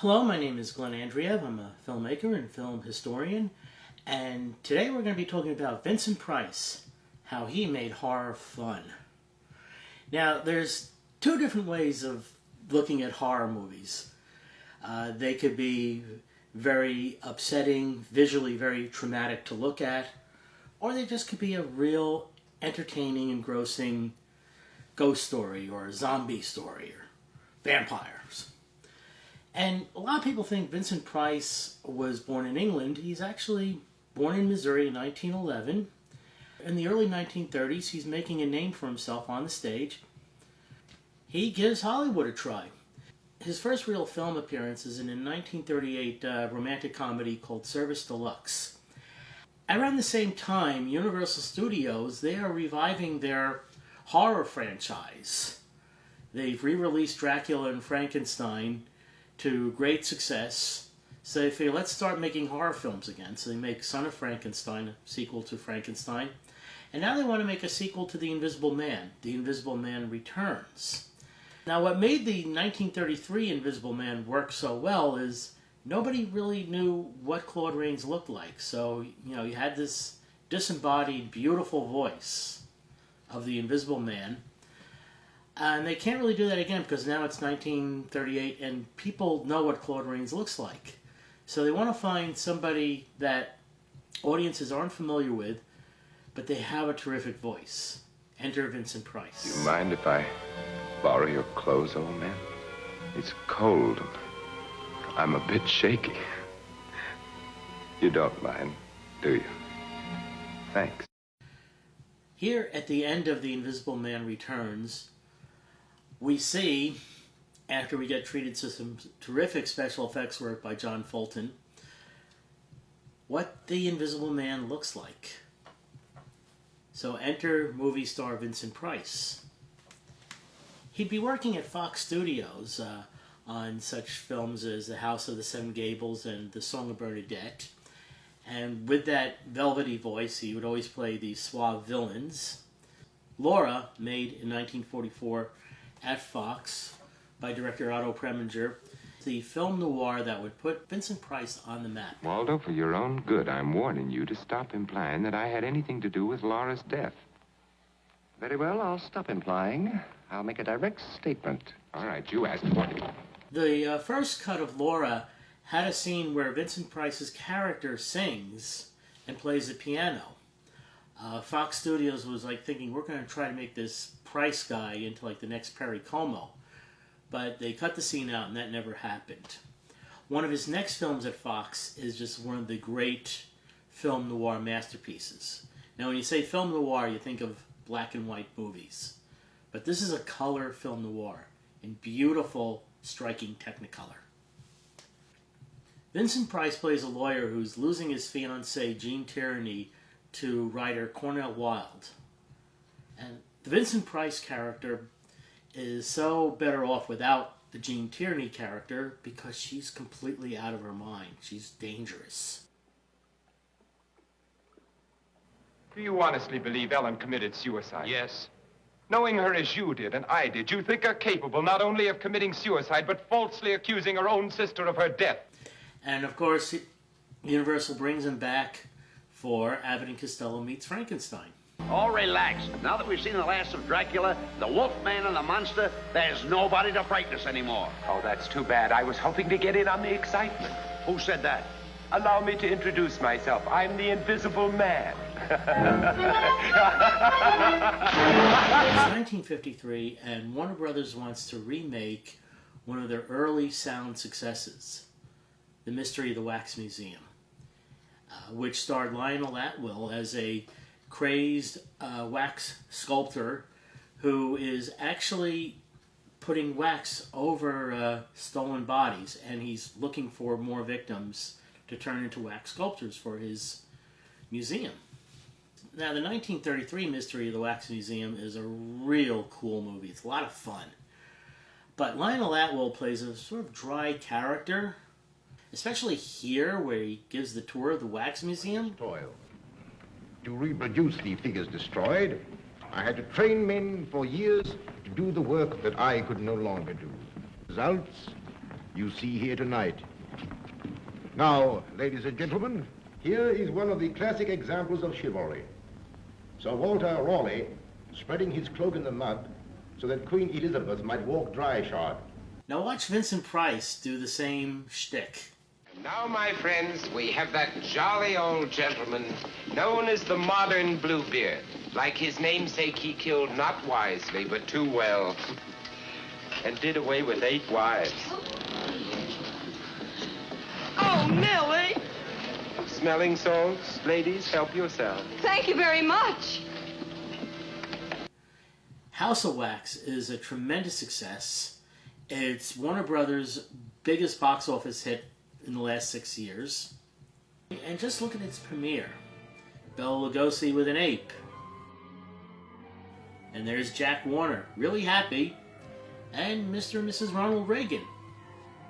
Hello, my name is Glenn Andreiev. I'm a filmmaker and film historian, and today we're going to be talking about Vincent Price, how he made horror fun. Now, there's two different ways of looking at horror movies. They could be very upsetting, visually very traumatic to look at, or they just could be a real entertaining, engrossing ghost story or zombie story or vampires. And a lot of people think Vincent Price was born in England. He's actually born in Missouri in 1911. In the early 1930s, he's making a name for himself on the stage. He gives Hollywood a try. His first real film appearance is in a 1938 romantic comedy called Service Deluxe. Around the same time, Universal Studios, they are reviving their horror franchise. They've re-released Dracula and Frankenstein to great success. So they figure, let's start making horror films again. So they make Son of Frankenstein, a sequel to Frankenstein. And now they want to make a sequel to The Invisible Man. The Invisible Man Returns. Now what made the 1933 Invisible Man work so well is nobody really knew what Claude Rains looked like. So, you had this disembodied, beautiful voice of the Invisible Man. And they can't really do that again because now it's 1938 and people know what Claude Rains looks like. So they want to find somebody that audiences aren't familiar with, but they have a terrific voice. Enter Vincent Price. Do you mind if I borrow your clothes, old man? It's cold. I'm a bit shaky. You don't mind, do you? Thanks. Here at the end of The Invisible Man Returns, we see, after we get treated to some terrific special effects work by John Fulton, what the Invisible Man looks like. So enter movie star Vincent Price. He'd be working at Fox Studios on such films as The House of the Seven Gables and The Song of Bernadette. And with that velvety voice, he would always play these suave villains. Laura, made in 1944 at Fox by director Otto Preminger, the film noir that would put Vincent Price on the map. Waldo, for your own good, I'm warning you to stop implying that I had anything to do with Laura's death. Very well, I'll stop implying. I'll make a direct statement. All right, you asked for it. The first cut of Laura had a scene where Vincent Price's character sings and plays the piano. Fox Studios was thinking, we're going to try to make this Price guy into the next Perry Como. But they cut the scene out and that never happened. One of his next films at Fox is just one of the great film noir masterpieces. Now when you say film noir, you think of black and white movies. But this is a color film noir in beautiful, striking Technicolor. Vincent Price plays a lawyer who's losing his fiancée, Jean Tierney, to writer Cornell Wilde. And the Vincent Price character is so better off without the Jean Tierney character because she's completely out of her mind. She's dangerous. Do you honestly believe Ellen committed suicide? Yes. Knowing her as you did and I did, you think her capable not only of committing suicide, but falsely accusing her own sister of her death? And of course, Universal brings him back for Abbott and Costello Meets Frankenstein. All relax. Now that we've seen the last of Dracula, the Wolfman and the monster, there's nobody to frighten us anymore. Oh, that's too bad. I was hoping to get in on the excitement. Who said that? Allow me to introduce myself. I'm the Invisible Man. It's 1953, and Warner Brothers wants to remake one of their early sound successes, The Mystery of the Wax Museum, which starred Lionel Atwill as a crazed wax sculptor who is actually putting wax over stolen bodies, and he's looking for more victims to turn into wax sculptures for his museum. Now, the 1933 Mystery of the Wax Museum is a real cool movie. It's a lot of fun. But Lionel Atwill plays a sort of dry character, especially here where he gives the tour of the Wax Museum. To reproduce the figures destroyed, I had to train men for years to do the work that I could no longer do. Results, you see here tonight. Now, ladies and gentlemen, here is one of the classic examples of chivalry. Sir Walter Raleigh spreading his cloak in the mud so that Queen Elizabeth might walk dry-shod. Now watch Vincent Price do the same shtick. Now, my friends, we have that jolly old gentleman known as the modern Bluebeard. Like his namesake, he killed not wisely, but too well. And did away with 8 wives. Oh, Millie! Smelling salts? Ladies, help yourself. Thank you very much. House of Wax is a tremendous success. It's Warner Brothers' biggest box office hit in the last 6 years. And just look at its premiere. Bela Lugosi with an ape. And there's Jack Warner, really happy. And Mr. and Mrs. Ronald Reagan.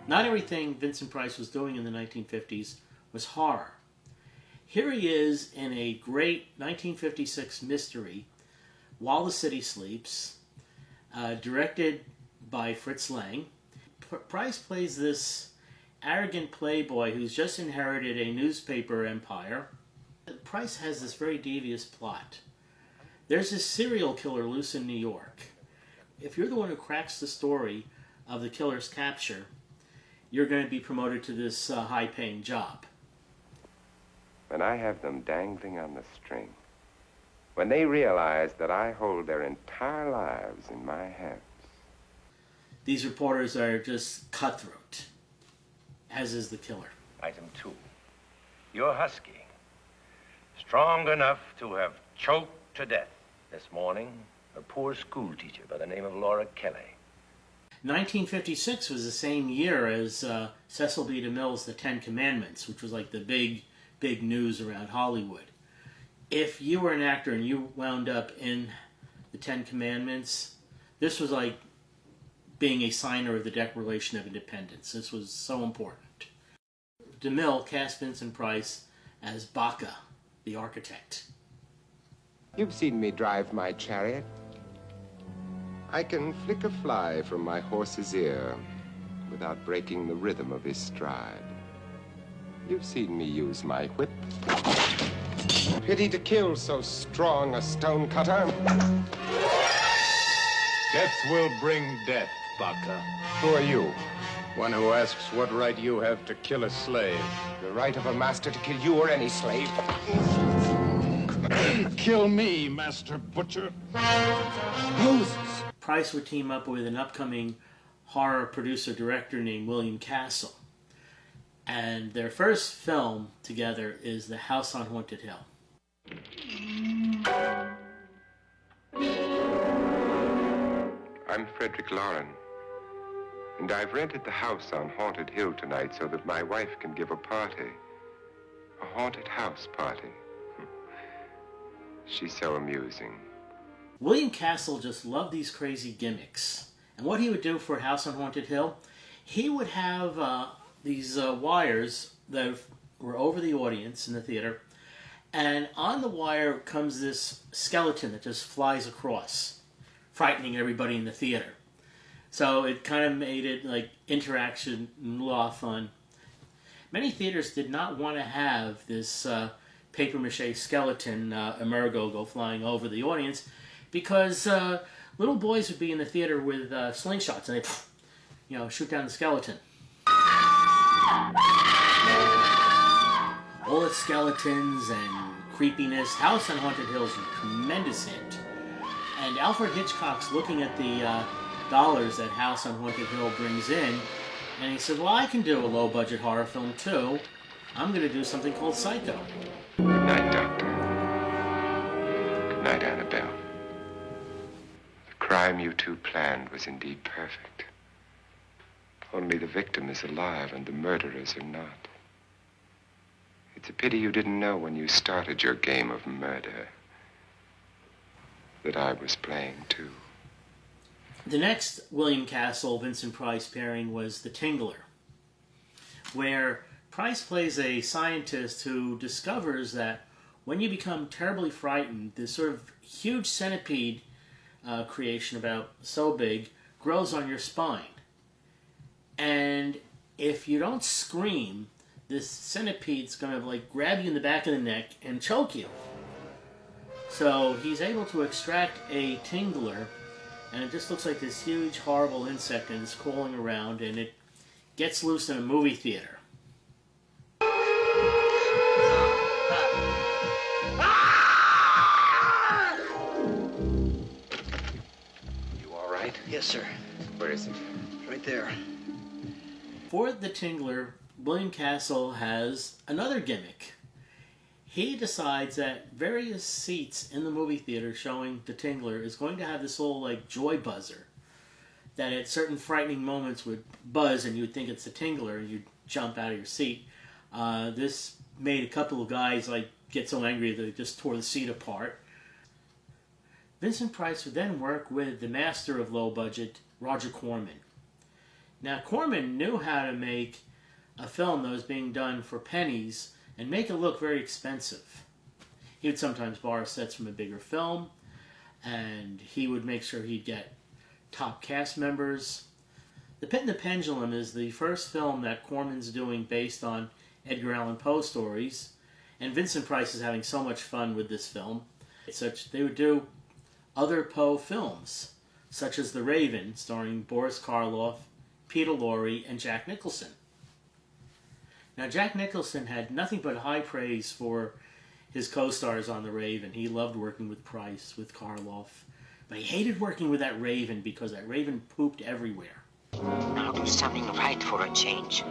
Not everything Vincent Price was doing in the 1950s was horror. Here he is in a great 1956 mystery, While the City Sleeps, directed by Fritz Lang. Price plays this arrogant playboy who's just inherited a newspaper empire. Price has this very devious plot. There's this serial killer loose in New York. If you're the one who cracks the story of the killer's capture, you're going to be promoted to this high-paying job. When I have them dangling on the string, when they realize that I hold their entire lives in my hands. These reporters are just cutthroat, as is the killer. Item 2. You're husky. Strong enough to have choked to death this morning a poor school teacher by the name of Laura Kelly. 1956 was the same year as Cecil B. DeMille's The Ten Commandments, which was like the big news around Hollywood. If you were an actor and you wound up in The Ten Commandments, this was like being a signer of the Declaration of Independence. This was so important. DeMille cast Vincent Price as Baca, the architect. You've seen me drive my chariot. I can flick a fly from my horse's ear without breaking the rhythm of his stride. You've seen me use my whip. Pity to kill so strong a stonecutter. Death will bring death, Baca. Who are you? One who asks what right you have to kill a slave. The right of a master to kill you or any slave. Kill me, Master Butcher. Moses. Price would team up with an upcoming horror producer-director named William Castle. And their first film together is The House on Haunted Hill. I'm Frederick Lauren, and I've rented the house on Haunted Hill tonight so that my wife can give a party. A haunted house party. She's so amusing. William Castle just loved these crazy gimmicks. And what he would do for House on Haunted Hill, he would have these wires that were over the audience in the theater, and on the wire comes this skeleton that just flies across, frightening everybody in the theater. So it kind of made it like interaction and a lot of fun. Many theaters did not want to have this papier-mâché skeleton emergo go flying over the audience because little boys would be in the theater with slingshots and they'd, shoot down the skeleton. All its skeletons and creepiness, House on Haunted Hill is a tremendous hit. And Alfred Hitchcock's looking at the dollars that House on Haunted Hill brings in, and he said, well, I can do a low-budget horror film too. I'm going to do something called Psycho. Good night, Doctor. Good night, Annabelle. The crime you two planned was indeed perfect. Only the victim is alive and the murderers are not. It's a pity you didn't know when you started your game of murder that I was playing too. The next William Castle, Vincent Price pairing was The Tingler, where Price plays a scientist who discovers that when you become terribly frightened, this sort of huge centipede creation about so big grows on your spine. And if you don't scream, this centipede's going to like grab you in the back of the neck and choke you. So he's able to extract a tingler, and it just looks like this huge, horrible insect, and it's crawling around, and it gets loose in a movie theater. You all right? Yes, sir. Where is it? Right there. For the tingler, William Castle has another gimmick. He decides that various seats in the movie theater showing the tingler is going to have this little like joy buzzer that at certain frightening moments would buzz and you would think it's the tingler and you'd jump out of your seat. This made a couple of guys like get so angry that they just tore the seat apart. Vincent Price would then work with the master of low budget, Roger Corman. Now Corman knew how to make a film that was being done for pennies and make it look very expensive. He would sometimes borrow sets from a bigger film, and he would make sure he'd get top cast members. The Pit and the Pendulum is the first film that Corman's doing based on Edgar Allan Poe stories, and Vincent Price is having so much fun with this film. They would do other Poe films, such as The Raven, starring Boris Karloff, Peter Lorre, and Jack Nicholson. Now, Jack Nicholson had nothing but high praise for his co-stars on The Raven. He loved working with Price, with Karloff, but he hated working with that Raven because that Raven pooped everywhere. I'll do something right for a change.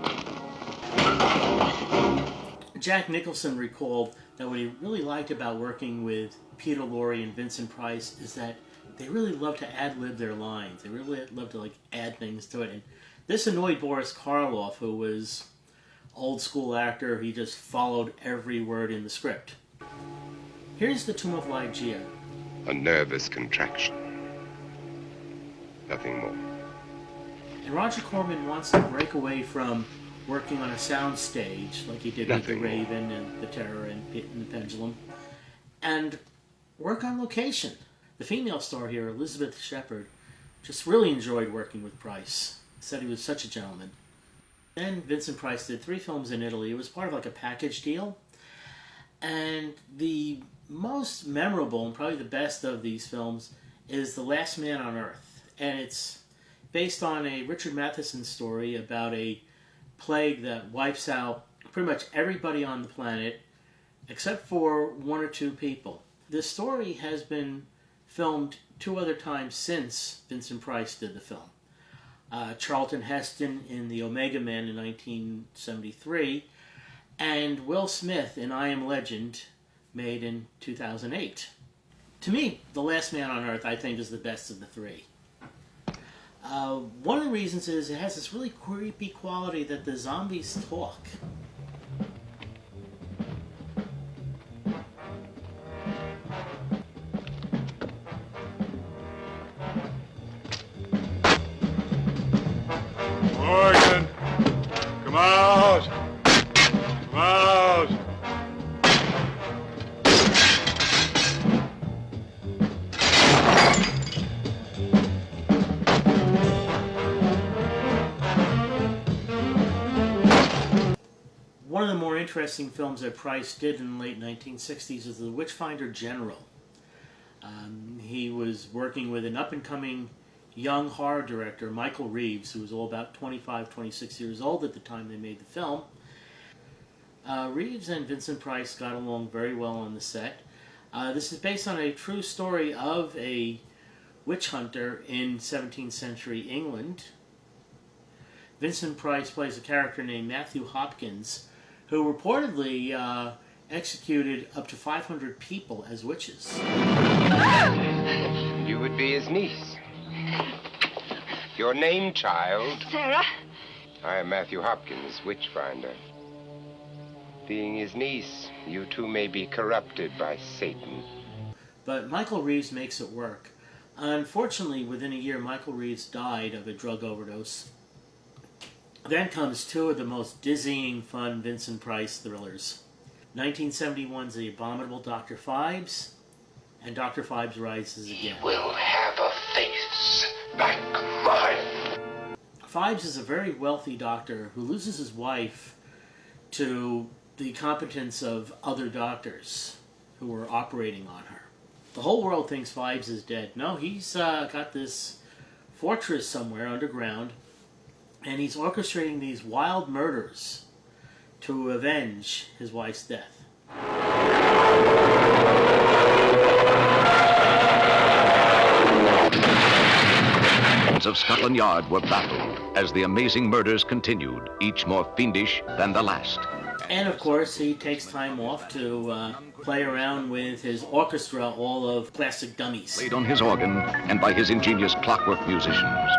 Jack Nicholson recalled that what he really liked about working with Peter Lorre and Vincent Price is that they really loved to ad-lib their lines. They really loved to add things to it. And this annoyed Boris Karloff, who was old school actor. He just followed every word in the script. Here's the Tomb of Lygia. A nervous contraction. Nothing more. And Roger Corman wants to break away from working on a sound stage like he did with The Raven and The Terror and Pit and the Pendulum, and work on location. The female star here, Elizabeth Shepard, just really enjoyed working with Price. Said he was such a gentleman. Then Vincent Price did 3 films in Italy. It was part of like a package deal. And the most memorable and probably the best of these films is The Last Man on Earth. And it's based on a Richard Matheson story about a plague that wipes out pretty much everybody on the planet except for 1 or 2 people. This story has been filmed 2 other times since Vincent Price did the film. Charlton Heston in The Omega Man in 1973, and Will Smith in I Am Legend, made in 2008. To me, The Last Man on Earth, I think, is the best of the 3. One of the reasons is it has this really creepy quality that the zombies talk. Morgan! Come out! Come out! One of the more interesting films that Price did in the late 1960s is The Witchfinder General. He was working with an up-and-coming young horror director, Michael Reeves, who was all about 25, 26 years old at the time they made the film. Reeves and Vincent Price got along very well on the set. This is based on a true story of a witch hunter in 17th century England. Vincent Price plays a character named Matthew Hopkins, who reportedly executed up to 500 people as witches. You would be his niece. Your name, child? Sarah? I am Matthew Hopkins, witchfinder. Being his niece, you two may be corrupted by Satan. But Michael Reeves makes it work. Unfortunately, within a year, Michael Reeves died of a drug overdose. Then comes 2 of the most dizzying, fun Vincent Price thrillers. 1971's The Abominable Dr. Phibes, and Dr. Phibes Rises Again. Will have a face like mine. Phibes is a very wealthy doctor who loses his wife to the competence of other doctors who were operating on her. The whole world thinks Phibes is dead. No, he's got this fortress somewhere underground, and he's orchestrating these wild murders to avenge his wife's death. Of Scotland Yard were baffled as the amazing murders continued, each more fiendish than the last. And of course, he takes time off to play around with his orchestra, all of plastic dummies. Played on his organ and by his ingenious clockwork musicians.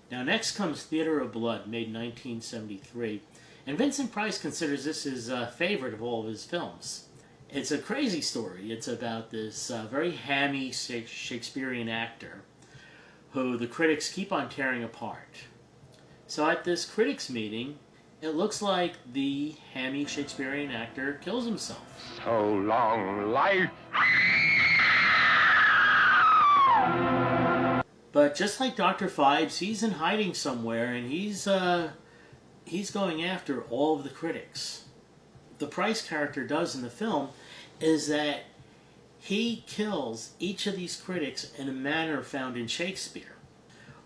Now next comes Theater of Blood, made in 1973. And Vincent Price considers this his favorite of all of his films. It's a crazy story. It's about this very hammy Shakespearean actor who the critics keep on tearing apart. So at this critics meeting, it looks like the hammy Shakespearean actor kills himself. So long life. But just like Dr. Phibes, he's in hiding somewhere, and he's going after all of the critics. The Price character does in the film is that he kills each of these critics in a manner found in Shakespeare.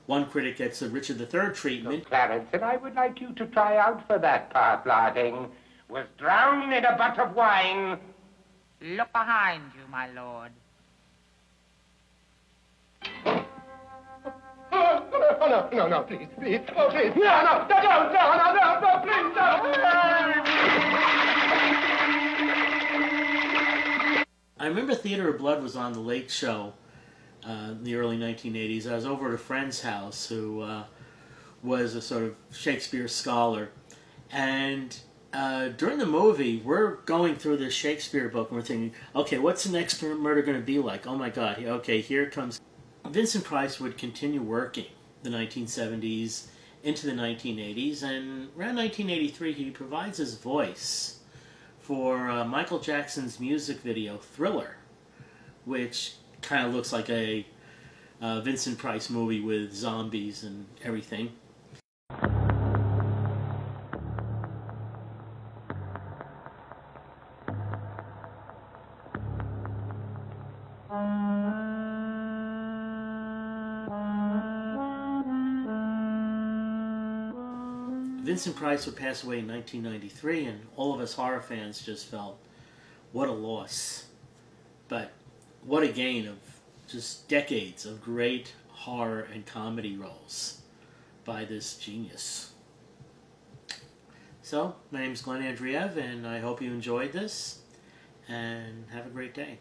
One critic gets a Richard III treatment. Clarence, and I would like you to try out for that part, Larding. Was drowned in a butt of wine. Look behind you, my lord. Oh, no, please. Oh, please. No, please, I remember Theater of Blood was on The Late Show in the early 1980s. I was over at a friend's house who was a sort of Shakespeare scholar. And during the movie, we're going through this Shakespeare book and we're thinking, okay, what's the next murder going to be like? Oh my God, okay, here comes... Vincent Price would continue working the 1970s into the 1980s, and around 1983 he provides his voice for Michael Jackson's music video Thriller, which kind of looks like a Vincent Price movie with zombies and everything. Vincent Price would pass away in 1993, and all of us horror fans just felt, what a loss. But what a gain of just decades of great horror and comedy roles by this genius. So, my name is Glenn Andreiev, and I hope you enjoyed this, and have a great day.